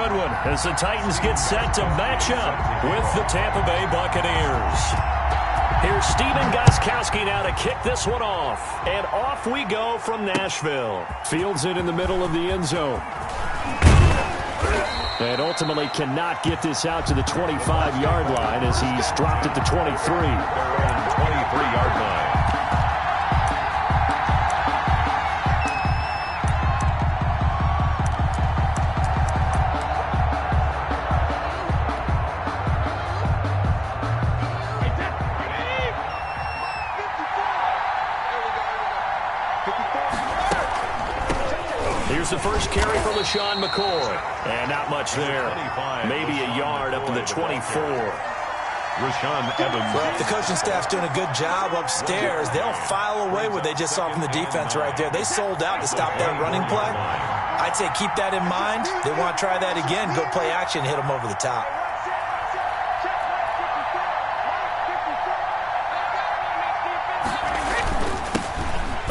good one as the Titans get set to match up with the Tampa Bay Buccaneers. Here's Stephen Gostkowski now to kick this one off. And off we go from Nashville. Fields it in the middle of the end zone. And ultimately cannot get this out to the 25-yard line as he's dropped at the 23. 23-yard line. Here's the first carry for LaShawn McCoy. And not much there. Maybe a yard up to the 24. Rashaan Evans. Well, if the coaching staff's doing a good job upstairs, they'll file away what they just saw from the defense right there. They sold out to stop that running play. I'd say keep that in mind. They want to try that again. Go play action, hit them over the top.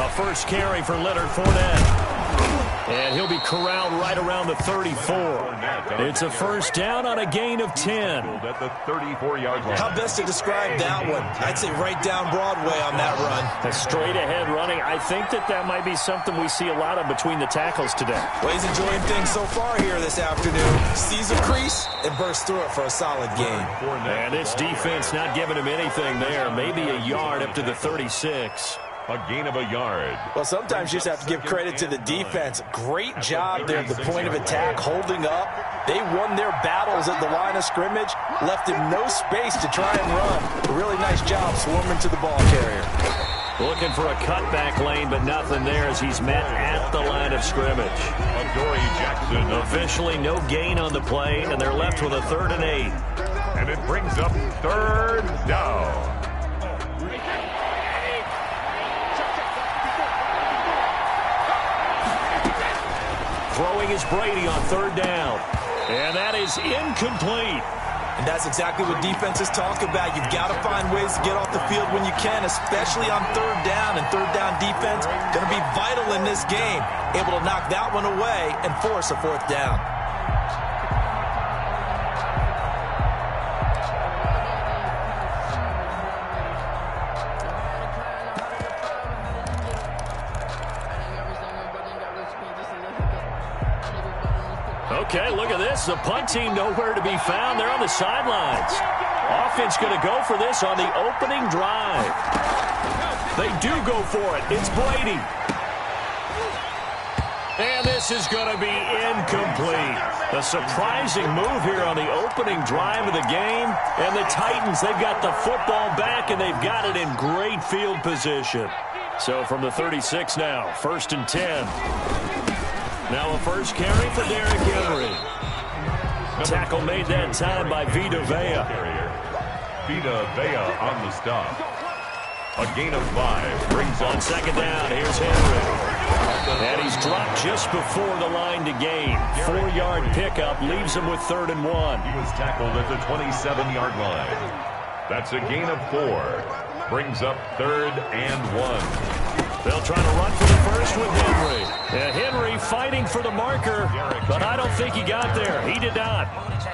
A first carry for Leonard Fournette. And he'll be corralled right around the 34. It's a first down on a gain of 10. At the 34-yard line. How best to describe that one? I'd say right down Broadway on that run. A straight-ahead running. I think that might be something we see a lot of between the tackles today. Well, he's enjoying things so far here this afternoon. Sees a crease and bursts through it for a solid gain. And this defense not giving him anything there. Maybe a yard up to the 36. A gain of a yard. Well, sometimes you just have to give credit to the defense. Great job there at the point of attack, holding up. They won their battles at the line of scrimmage, left him no space to try and run. A really nice job swarming to the ball carrier. Looking for a cutback lane, but nothing there as he's met at the line of scrimmage. Adoree Jackson. Officially no gain on the play, and they're left with a 3rd and 8. And it brings up 3rd down. Throwing is Brady on 3rd down. And that is incomplete. And that's exactly what defenses talk about. You've got to find ways to get off the field when you can, especially on 3rd down. And 3rd down defense going to be vital in this game. Able to knock that one away and force a 4th down. Okay, look at this. The punt team nowhere to be found. They're on the sidelines. Offense going to go for this on the opening drive. They do go for it. It's Brady. And this is going to be incomplete. A surprising move here on the opening drive of the game. And the Titans, they've got the football back, and they've got it in great field position. So from the 36 now, 1st and 10. Now a first carry for Derrick Henry. Tackle made that time by Vita Vea. Vita Vea on the stop. A gain of 5 brings on 2nd down. Here's Henry. And he's dropped just before the line to gain. 4-yard pickup leaves him with 3rd and 1. He was tackled at the 27-yard line. That's a gain of 4. Brings up 3rd and 1. They'll try to run for the first with Henry. And Henry fighting for the marker, but I don't think he got there. He did not.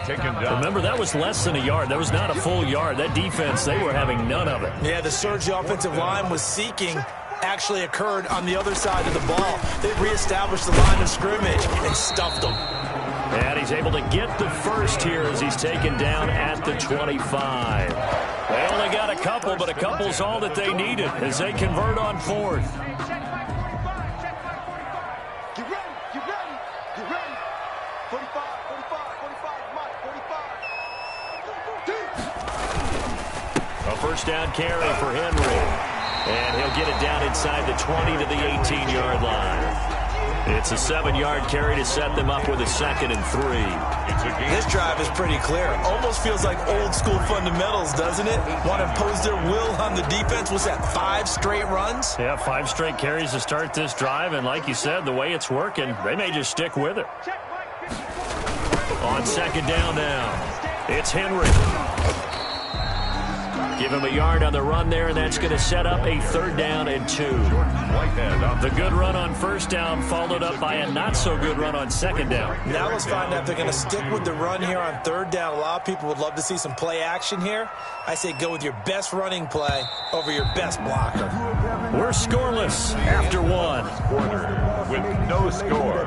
Taken down. Remember, that was less than a yard. That was not a full yard. That defense, they were having none of it. Yeah, the surge the offensive line was seeking actually occurred on the other side of the ball. They reestablished the line of scrimmage and stuffed them. And he's able to get the first here as he's taken down at the 25. They only got a couple, but a couple's all that they needed as they convert on 4th. Get ready, get ready, get ready. 45, 45, 45, Mike, 45. A first down carry for Henry. And he'll get it down inside the 20 to the 18-yard line. It's a 7-yard carry to set them up with a 2nd and 3. This drive is pretty clear. Almost feels like old school fundamentals, doesn't it? Want to impose their will on the defense. Was that 5 straight runs? Yeah, 5 straight carries to start this drive. And like you said, the way it's working, they may just stick with it. On 2nd down now, it's Henry. Give him a yard on the run there, and that's going to set up a 3rd down and 2. The good run on 1st down followed up by a not-so-good run on 2nd down. Now let's find out if they're going to stick with the run here on 3rd down. A lot of people would love to see some play action here. I say go with your best running play over your best blocker. We're scoreless after 1. Quarter with no score.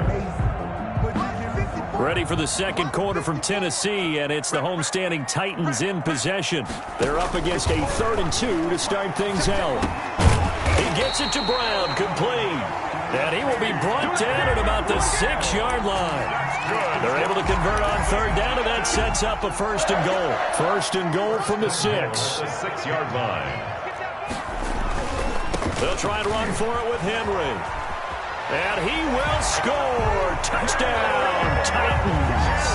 Ready for the 2nd quarter from Tennessee, and it's the homestanding Titans in possession. They're up against a 3rd and 2 to start things out. He gets it to Brown, complete. And he will be brought down at about the 6-yard line. They're able to convert on 3rd down, and that sets up a 1st and goal. 1st and goal from the 6. The 6-yard line. They'll try and run for it with Henry. And he will score. Touchdown, Titans.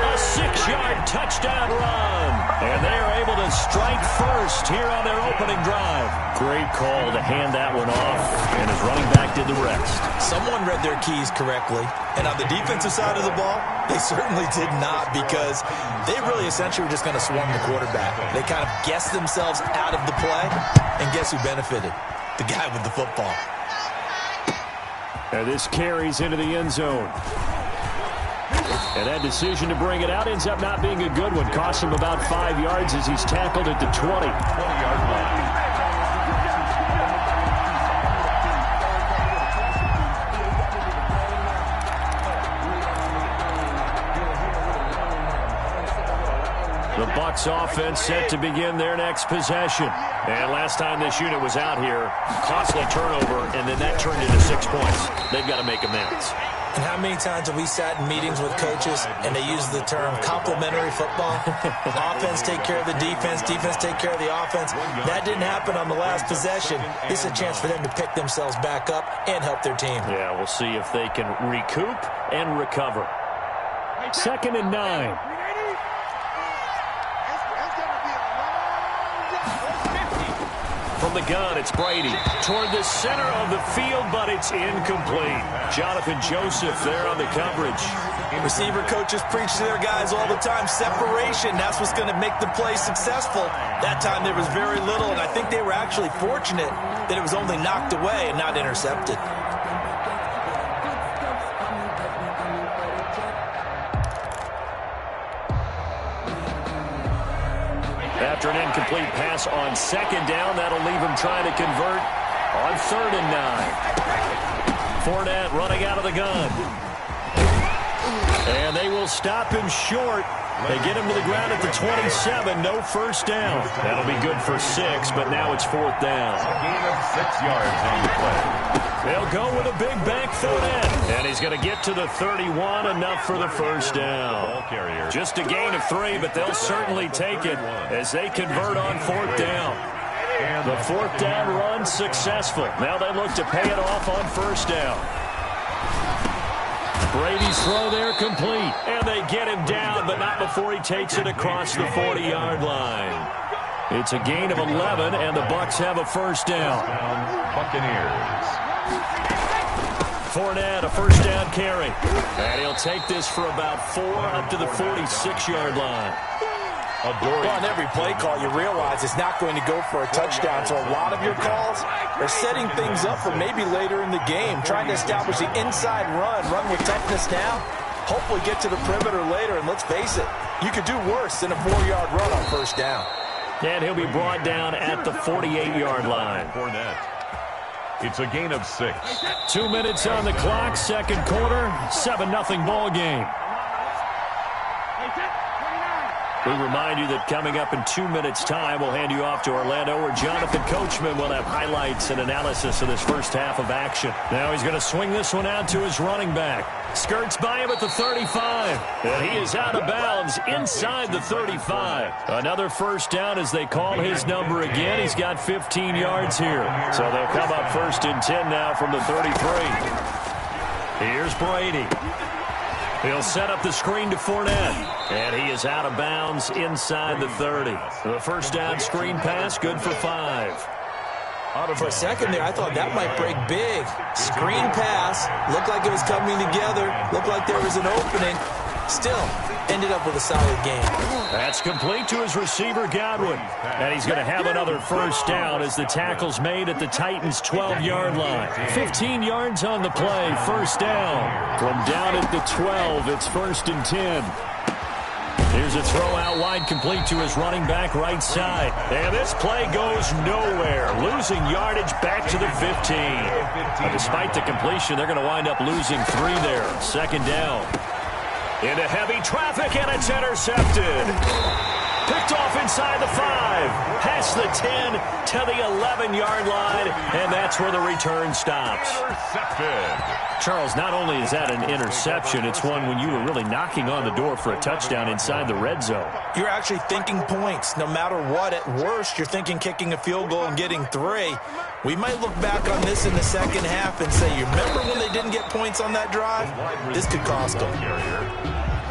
A 6-yard touchdown run. And they are able to strike first here on their opening drive. Great call to hand that one off, and his running back did the rest. Someone read their keys correctly. And on the defensive side of the ball, they certainly did not, because they really essentially were just going to swarm the quarterback. They kind of guessed themselves out of the play, and guess who benefited? The guy with the football. And this carries into the end zone. And that decision to bring it out ends up not being a good one. Costs him about 5 yards as he's tackled at the 20. 20-yard line. The Bucs offense set to begin their next possession. And last time this unit was out here, costly turnover, and then that turned into 6 points. They've got to make amends. And how many times have we sat in meetings with coaches and they use the term complementary football? Offense take care of the defense, defense take care of the offense. That didn't happen on the last possession. This is a chance for them to pick themselves back up and help their team. Yeah, we'll see if they can recoup and recover. 2nd and 9. From the gun, it's Brady. Toward the center of the field, but it's incomplete. Jonathan Joseph there on the coverage. Receiver coaches preach to their guys all the time. Separation, that's what's going to make the play successful. That time there was very little, and I think they were actually fortunate that it was only knocked away and not intercepted. After an incomplete pass on 2nd down, that'll leave him trying to convert on 3rd and 9. Fournette running out of the gun. And they will stop him short. They get him to the ground at the 27. No 1st down. That'll be good for 6, but now it's 4th down. A gain of 6 yards on the play. They'll go with a big bank Fournette. And he's going to get to the 31, enough for the 1st down. Just a gain of 3, but they'll certainly take it as they convert on 4th down. The 4th down run successful. Now they look to pay it off on 1st down. Brady's throw there complete. And they get him down, but not before he takes it across the 40-yard line. It's a gain of 11, and the Bucs have a 1st down. Buccaneers. Fournette, a 1st down carry. And he'll take this for about 4 up to the 46-yard line. Well, on every play call, you realize it's not going to go for a touchdown. So a lot of your calls are setting things up for maybe later in the game, trying to establish the inside run with toughness now, hopefully get to the perimeter later. And let's face it, you could do worse than a 4-yard run on 1st down. And he'll be brought down at the 48-yard line. Fournette. It's a gain of 6. 2 minutes on the clock, 2nd quarter, 7-0 ball game. We remind you that coming up in 2 minutes' time, we'll hand you off to Orlando, where Jonathan Coachman will have highlights and analysis of this first half of action. Now he's going to swing this one out to his running back. Skirts by him at the 35. And he is out of bounds inside the 35. Another 1st down as they call his number again. He's got 15 yards here. So they'll come up 1st and 10 now from the 33. Here's Brady. He'll set up the screen to Fournette. And he is out of bounds inside the 30. The 1st down screen pass, good for 5. For a second there, I thought that might break big. Screen pass. Looked like it was coming together. Looked like there was an opening. Still, ended up with a solid game. That's complete to his receiver, Godwin. And he's going to have another first down as the tackle's made at the Titans' 12-yard line. 15 yards on the play, first down. From down at the 12, it's 1st and 10. Here's a throw out wide, complete to his running back right side. And this play goes nowhere. Losing yardage back to the 15. But despite the completion, they're going to wind up losing 3 there. 2nd down. Into heavy traffic, and it's intercepted. Picked off inside the 5. Past the 10 to the 11-yard line. And that's where the return stops. Intercepted. Charles, not only is that an interception, it's one when you were really knocking on the door for a touchdown inside the red zone. You're actually thinking points. No matter what, at worst, you're thinking kicking a field goal and getting 3. We might look back on this in the second half and say, you remember when they didn't get points on that drive? This could cost them.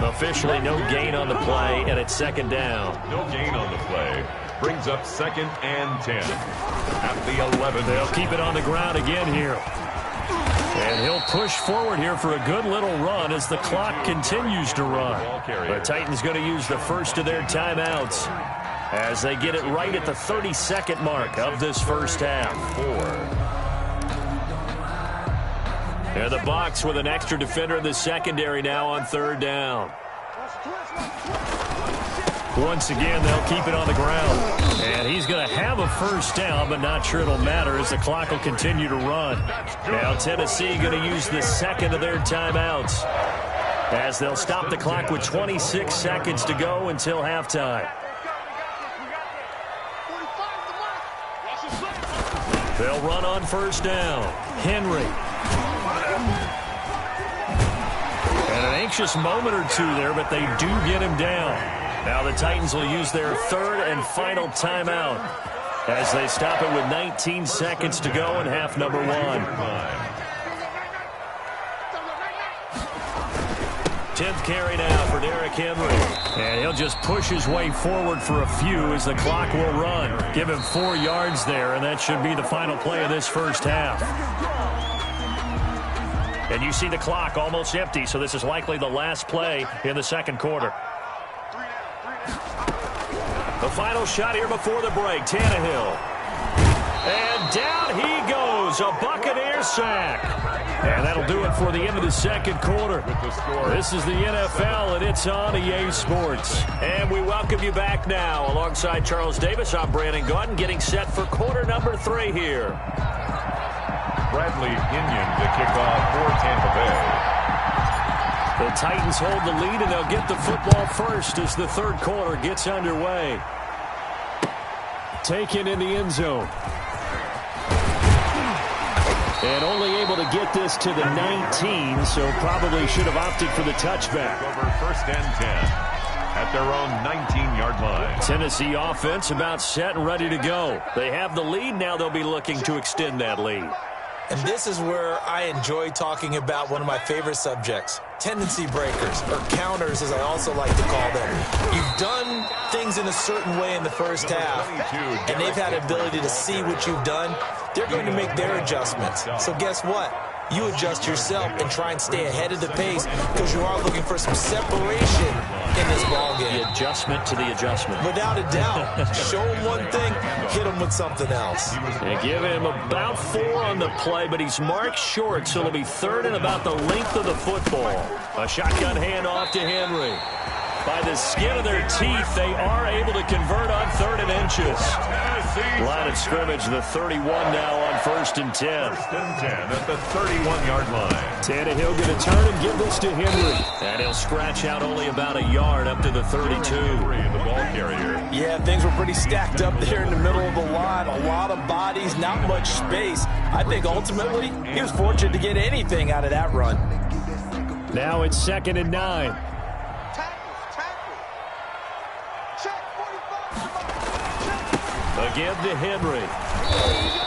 Officially no gain on the play, and it's 2nd down. No gain on the play. Brings up 2nd and 10. At the 11. They'll keep it on the ground again here. And he'll push forward here for a good little run as the clock continues to run. The Titans going to use the first of their timeouts as they get it right at the 32nd mark of this first half. 4. They're the Bucs with an extra defender in the secondary now on 3rd down. Once again, they'll keep it on the ground. And he's going to have a first down, but not sure it'll matter as the clock will continue to run. Now Tennessee going to use the 2nd of their timeouts as they'll stop the clock with 26 seconds to go until halftime. They'll run on 1st down. Henry. And an anxious moment or 2 there, but they do get him down. Now the Titans will use their 3rd and final timeout as they stop it with 19 seconds to go in half number 1. 10th carry now for Derrick Henry. And he'll just push his way forward for a few as the clock will run. Give him 4 yards there, and that should be the final play of this first half. And you see the clock almost empty, so this is likely the last play in the 2nd quarter. The final shot here before the break, Tannehill. And down he goes, a Buccaneer sack. And that'll do it for the end of the 2nd quarter. This is the NFL, and it's on EA Sports. And we welcome you back now. Alongside Charles Davis, I'm Brandon Gaudin, getting set for quarter number 3 here. Bradley Pinion to kick off for Tampa Bay. The Titans hold the lead, and they'll get the football first as the 3rd quarter gets underway. Taken in the end zone. And only able to get this to the 19, so probably should have opted for the touchback. Over 1st and 10 at their own 19-yard line. Tennessee offense about set and ready to go. They have the lead. Now they'll be looking to extend that lead. And this is where I enjoy talking about one of my favorite subjects, tendency breakers, or counters as I also like to call them. You've done things in a certain way in the first half, and they've had ability to see what you've done. They're going to make their adjustments. So guess what? You adjust yourself and try and stay ahead of the pace because you are looking for some separation in this ballgame. The adjustment to the adjustment. Without a doubt. Show him one thing, hit him with something else. They give him about 4 on the play, but he's marked short, so it'll be 3rd and about the length of the football. A shotgun handoff to Henry. By the skin of their teeth, they are able to convert on 3rd and inches. Line of scrimmage, the 31 now on 1st and 10. 1st and 10 at the 31-yard line. Tannehill going to turn and give this to Henry. And he'll scratch out only about a yard up to the 32. The ball carrier. Yeah, things were pretty stacked up there in the middle of the line. A lot of bodies, not much space. I think ultimately he was fortunate to get anything out of that run. Now it's 2nd and 9. Again to Henry.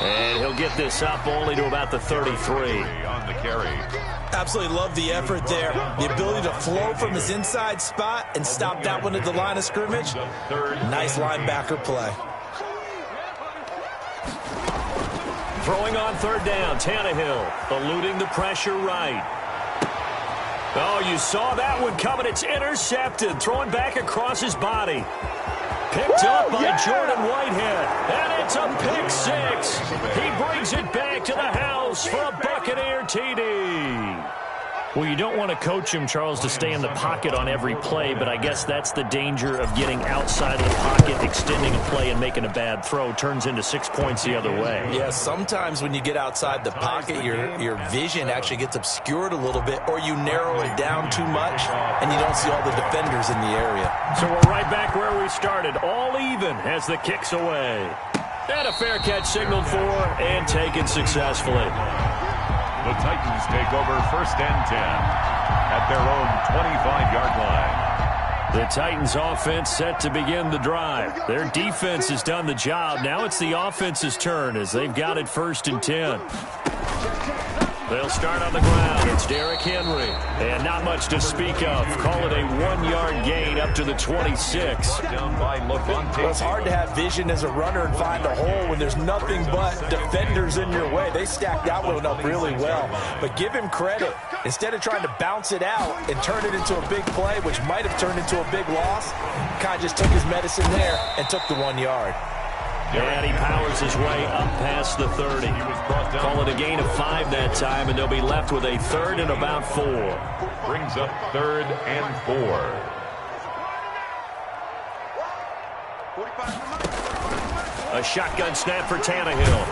And he'll get this up only to about the 33. On the carry. Absolutely love the effort there. The ability to flow from his inside spot and stop that one at the line of scrimmage. Nice linebacker play. Throwing on 3rd down, Tannehill eluding the pressure right. Oh, you saw that one coming. It's intercepted, throwing back across his body. Picked up by Jordan Whitehead, and it's a pick six. He brings it back to the house for a Buccaneer TD. Well, you don't want to coach him, Charles, to stay in the pocket on every play, but I guess that's the danger of getting outside of the pocket, extending a play, and making a bad throw. Turns into 6 points the other way. Yeah, sometimes when you get outside the pocket, your vision actually gets obscured a little bit, or you narrow it down too much, and you don't see all the defenders in the area. So we're right back where we started, all even as the kick's away. And a fair catch signaled for and taken successfully. The Titans take over 1st and 10 at their own 25-yard line. The Titans offense set to begin the drive. Their defense has done the job. Now it's the offense's turn as they've got it 1st and 10. They'll start on the ground. It's Derrick Henry. And not much to speak of. Call it a 1-yard gain up to the 26. Well, it's hard to have vision as a runner and find a hole when there's nothing but defenders in your way. They stacked that one up really well. But give him credit. Instead of trying to bounce it out and turn it into a big play, which might have turned into a big loss, kind of just took his medicine there and took the 1 yard. And he powers his way up past the 30. Call it a gain of 5 that time, and they'll be left with a 3rd and about 4. Brings up 3rd and 4. A shotgun snap for Tannehill.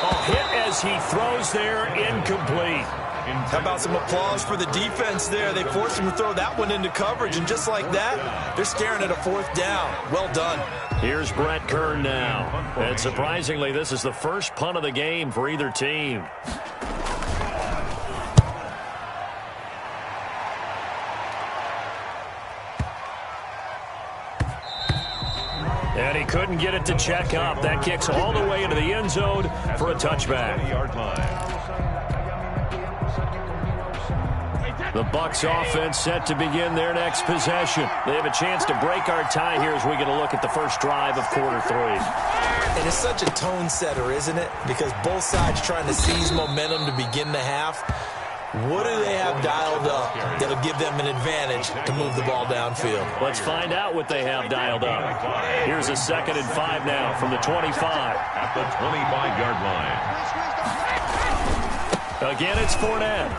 A hit as he throws there, incomplete. How about some applause for the defense there? They forced him to throw that one into coverage, and just like that, they're staring at a 4th down. Well done. Here's Brett Kern now. And surprisingly, this is the first punt of the game for either team. And he couldn't get it to check up. That kicks all the way into the end zone for a touchback. The Bucs offense set to begin their next possession. They have a chance to break our tie here as we get a look at the first drive of quarter 3. And it's such a tone setter, isn't it? Because both sides trying to seize momentum to begin the half. What do they have dialed up that'll give them an advantage to move the ball downfield? Let's find out what they have dialed up. Here's a 2nd and 5 now from the 25. At the 25-yard line. Again, it's Fournette.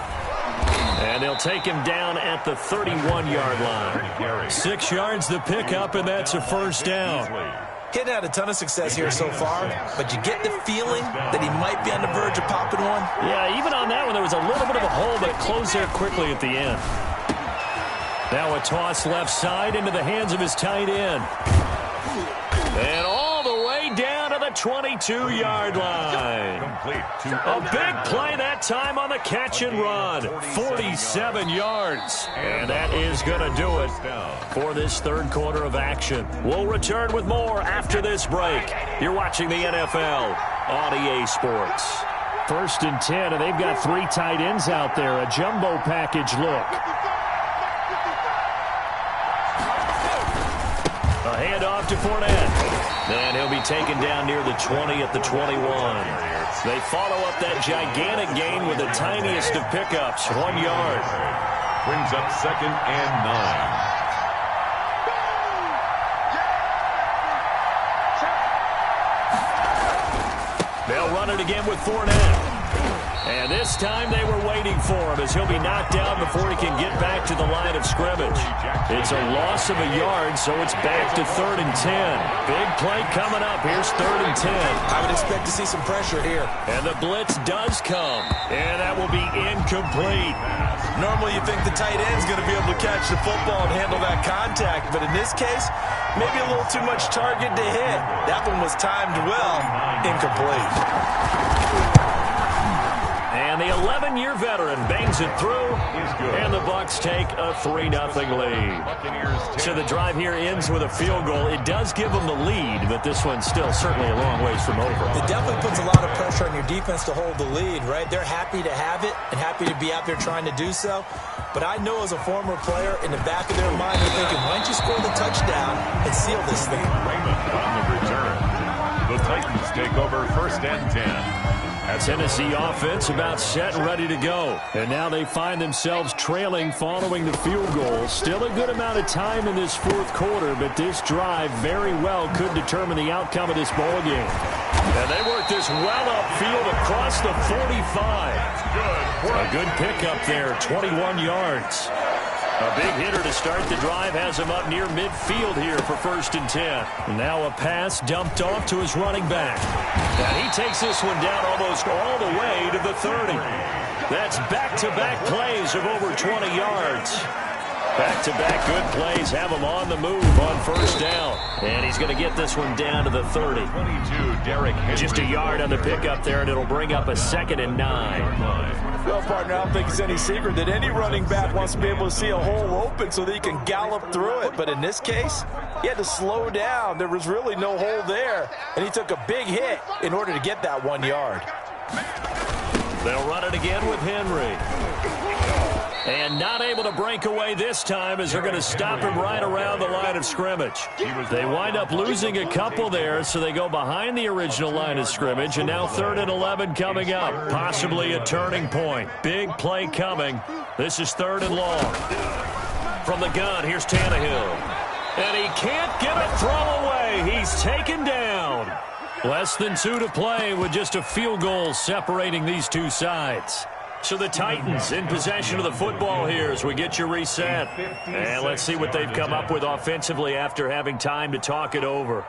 And they'll take him down at the 31-yard line. 6 yards the pickup, and that's a 1st down. He's had a ton of success here so far, but you get the feeling that he might be on the verge of popping one. Yeah, even on that one, there was a little bit of a hole, but it closed there quickly at the end. Now a toss left side into the hands of his tight end. And all the way down to the 22-yard line. A big play that time on the catch and run. 47 yards. And that is going to do it for this 3rd quarter of action. We'll return with more after this break. You're watching the NFL on EA Sports. 1st and 10, and they've got 3 tight ends out there. A jumbo package look. A handoff to Fournette. And he'll be taken down near the 20 at the 21. They follow up that gigantic gain with the tiniest of pickups, 1 yard. Brings up 2nd and 9. They'll run it again with Fournette. And this time they were waiting for him as he'll be knocked down before he can get back to the line of scrimmage. It's a loss of a yard, so it's back to 3rd and 10. Big play coming up. Here's 3rd and 10. I would expect to see some pressure here. And the blitz does come. And that will be incomplete. Normally you think the tight end's going to be able to catch the football and handle that contact, but in this case, maybe a little too much target to hit. That one was timed well. Incomplete. And the 11-year veteran bangs it through, and the Bucs take a 3-0 lead. So the drive here ends with a field goal. It does give them the lead, but this one's still certainly a long ways from over. It definitely puts a lot of pressure on your defense to hold the lead, right? They're happy to have it and happy to be out there trying to do so. But I know as a former player, in the back of their mind, they're thinking, why don't you score the touchdown and seal this thing? Raymond on the return. The Titans take over 1st and 10. That Tennessee offense about set and ready to go. And now they find themselves trailing following the field goal. Still a good amount of time in this fourth quarter, but this drive very well could determine the outcome of this ball game. And they work this well upfield across the 45. A good pickup there, 21 yards. A big hitter to start the drive has him up near midfield here for 1st and 10. Now a pass dumped off to his running back. And he takes this one down almost all the way to the 30. That's back-to-back plays of over 20 yards. Back-to-back good plays have him on the move on 1st down. And he's going to get this one down to the 30. 22, Derrick Henry. Just a yard on the pickup there, and it'll bring up a 2nd and 9. Well, partner, I don't think it's any secret that any running back wants to be able to see a hole open so that he can gallop through it. But in this case, he had to slow down. There was really no hole there, and he took a big hit in order to get that 1 yard. They'll run it again with Henry. And not able to break away this time as they're going to stop him right around the line of scrimmage. They wind up losing a couple there, so they go behind the original line of scrimmage, and now 3rd and 11 coming up. Possibly a turning point. Big play coming. This is 3rd and long. From the gun, here's Tannehill. And he can't get a throw away. He's taken down. Less than 2 to play with just a field goal separating these two sides. So the Titans in possession of the football here as we get you reset. And let's see what they've come up with offensively after having time to talk it over.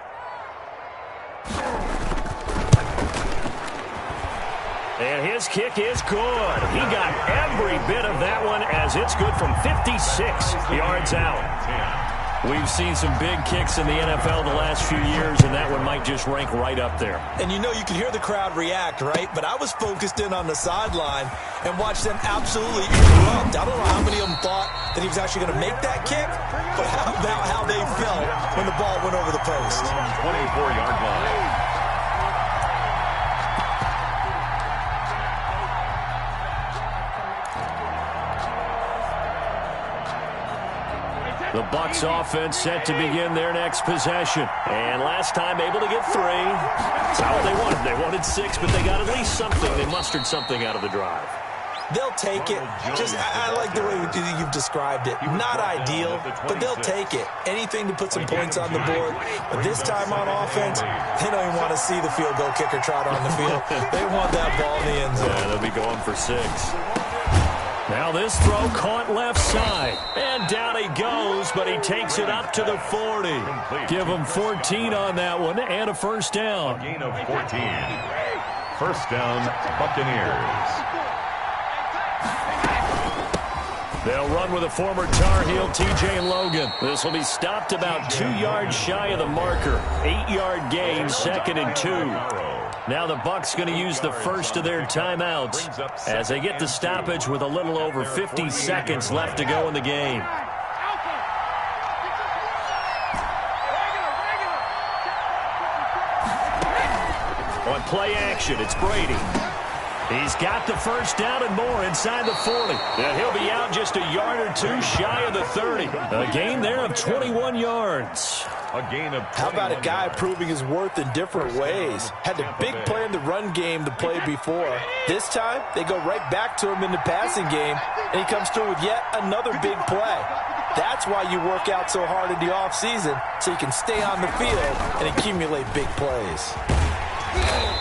And his kick is good. He got every bit of that one as it's good from 56 yards out. We've seen some big kicks in the NFL the last few years, and that one might just rank right up there. And you know, you can hear the crowd react, right? But I was focused in on the sideline and watched them absolutely erupt. I don't know how many of them thought that he was actually going to make that kick, but how about how they felt when the ball went over the post? 24-yard line. The Bucs offense set to begin their next possession. And last time able to get 3. That's not what they wanted. They wanted 6, but they got at least something. They mustered something out of the drive. They'll take it. I like the way you've described it. Not ideal, but they'll take it. Anything to put some points on the board. But this time on offense, they don't even want to see the field goal kicker trot on the field. They want that ball in the end zone. Yeah, they'll be going for 6. Now this throw caught left side. And down he goes, but he takes it up to the 40. Give him 14 on that one and a 1st down. A gain of 14. 1st down, Buccaneers. They'll run with a former Tar Heel, T.J. Logan. This will be stopped about 2 yards shy of the marker. 8-yard gain, 2nd and 2. Now the Bucs going to use the first of their timeouts as they get the stoppage with a little over 50 seconds left to go in the game. On play action, it's Brady. He's got the 1st down and more inside the 40. And he'll be out just a yard or 2 shy of the 30. A gain there of 21 yards. A gain of 21. How about a guy proving his worth in different ways? Had a big play in the run game to play before. This time, they go right back to him in the passing game, and he comes through with yet another big play. That's why you work out so hard in the offseason, so you can stay on the field and accumulate big plays.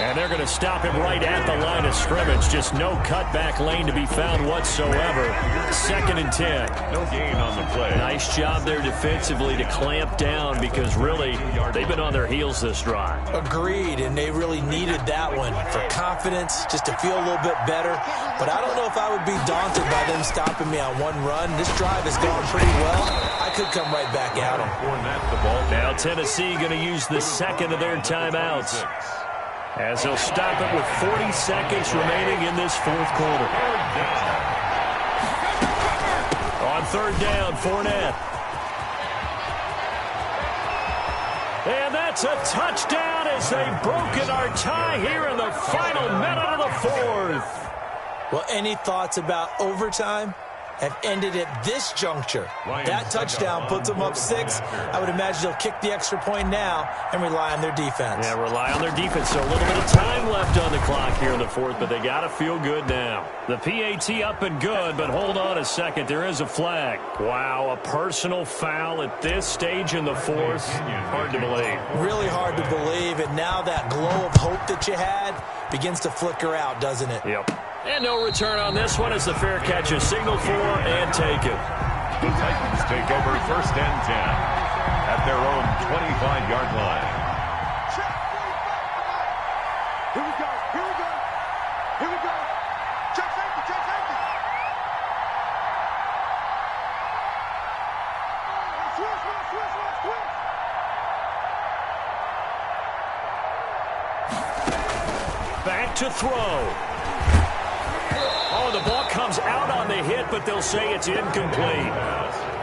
And they're going to stop him right at the line of scrimmage. Just no cutback lane to be found whatsoever. 2nd and 10. No gain on the play. Nice job there defensively to clamp down because really they've been on their heels this drive. Agreed, and they really needed that one for confidence, just to feel a little bit better. But I don't know if I would be daunted by them stopping me on one run. This drive has gone pretty well. I could come right back at them. Now Tennessee going to use the 2nd of their timeouts, as they'll stop it with 40 seconds remaining in this 4th quarter. On 3rd down, Fournette. And that's a touchdown as they've broken our tie here in the final minute of the 4th. Well, any thoughts about overtime? have ended at this juncture. That touchdown puts them up 6. I would imagine they'll kick the extra point now and rely on their defense. Yeah, rely on their defense. So a little bit of time left on the clock here in the fourth, but they got to feel good now. The PAT up and good, but hold on a second. There is a flag. Wow, a personal foul at this stage in the fourth. Hard to believe. Really hard to believe, and now that glow of hope that you had begins to flicker out, doesn't it? Yep. And no return on this one as the fair catch is signaled for and taken. The Titans take over 1st and 10 at their own 25-yard line. Here we go. Here we go. Here we go. Check safety. Check safety. Switch, man. Switch, man. Switch. Back to throw. Oh, the ball comes out on the hit, but they'll say it's incomplete.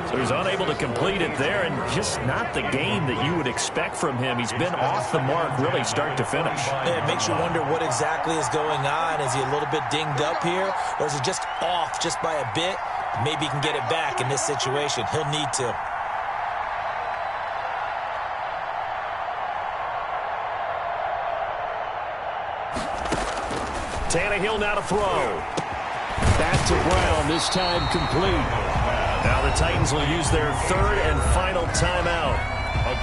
So he's unable to complete it there, and just not the game that you would expect from him. He's been off the mark really start to finish. It makes you wonder what exactly is going on. Is he a little bit dinged up here, or is he just off just by a bit? Maybe he can get it back in this situation. He'll need to. Tannehill now to throw. Back to Brown, this time complete. Now the Titans will use their 3rd and final timeout,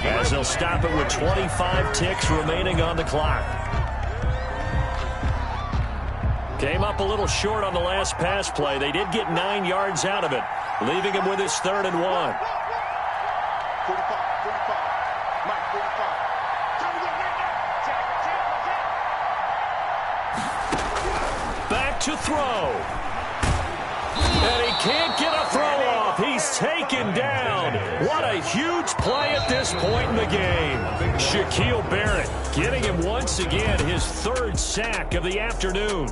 as they'll stop it with 25 ticks remaining on the clock. Came up a little short on the last pass play. They did get 9 yards out of it, leaving him with his 3rd and 1. 45, 45. Mike, 45. Time to go right now. Check. Back to throw. And he can't get a throw off. He's taken down. What a huge play at this point in the game. Shaquille Barrett getting him once again his 3rd sack of the afternoon.